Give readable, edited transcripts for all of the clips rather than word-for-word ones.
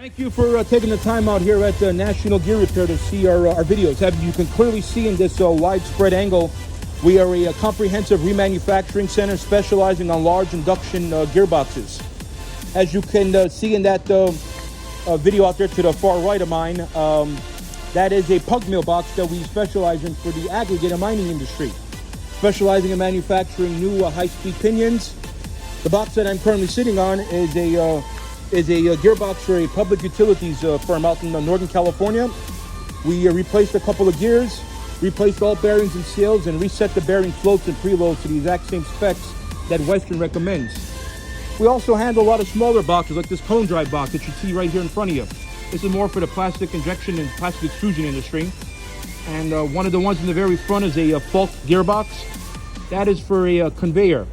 Thank you for taking the time out here at National Gear Repair to see our videos. As you can clearly see in this widespread angle, we are a comprehensive remanufacturing center specializing on large induction gearboxes. As you can see in that video out there to the far right of mine, that is a pug mill box that we specialize in for the aggregate and mining industry, specializing in manufacturing new high-speed pinions. The box that I'm currently sitting on is a gearbox for a public utilities firm out in Northern California. We replaced a couple of gears, replaced all bearings and seals, and reset the bearing floats and preloads to the exact same specs that Western recommends. We also handle a lot of smaller boxes like this cone drive box that you see right here in front of you. This is more for the plastic injection and plastic extrusion industry. And one of the ones in the very front is a Falk gearbox. That is for a conveyor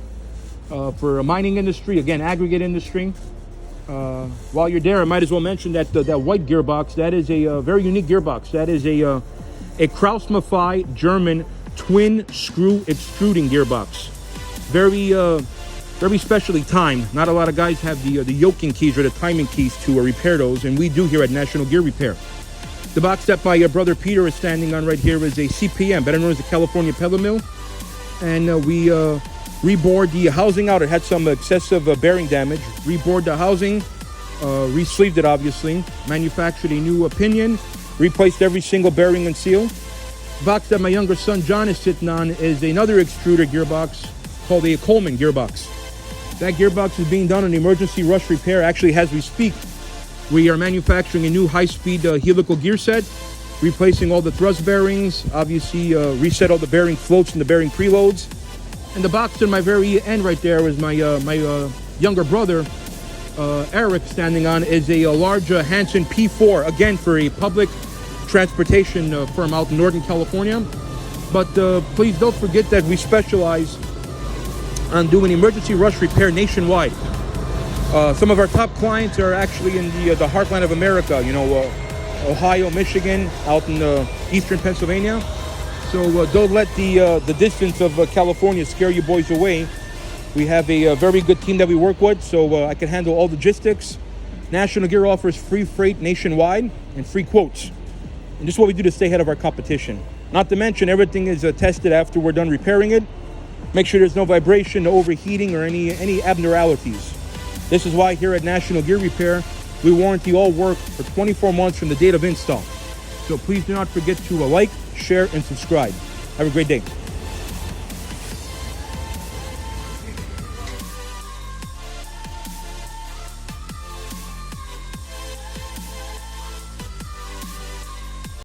for a mining industry, again, aggregate industry. While you're there, I might as well mention that that white gearbox, that is a very unique gearbox. That is a Krauss-Maffei German twin screw extruding gearbox. Very specially timed. Not a lot of guys have the yoking keys or the timing keys to repair those, and we do here at National Gear Repair. The box that my brother Peter is standing on right here is a CPM, better known as the California Pellet Mill, and we rebored the housing out. It had some excessive bearing damage. Rebored the housing, re-sleeved it obviously, manufactured a new pinion, replaced every single bearing and seal. The box that my younger son John is sitting on is another extruder gearbox called a Coleman gearbox. That gearbox is being done on emergency rush repair. Actually, as we speak, we are manufacturing a new high-speed helical gear set, replacing all the thrust bearings, obviously reset all the bearing floats and the bearing preloads. And the box in my very end right there is my younger brother, Eric, standing on, is a large Hanson P4, again for a public transportation firm out in Northern California. But please don't forget that we specialize on doing emergency rush repair nationwide. Some of our top clients are actually in the heartland of America, you know, Ohio, Michigan, out in eastern Pennsylvania. So don't let the distance of California scare you boys away. We have a very good team that we work with, so I can handle all logistics. National Gear offers free freight nationwide and free quotes. And this is what we do to stay ahead of our competition. Not to mention, everything is tested after we're done repairing it. Make sure there's no vibration, no overheating, or any abnormalities. This is why here at National Gear Repair, we warranty all work for 24 months from the date of install. So please do not forget to like, share, and subscribe. Have a great day.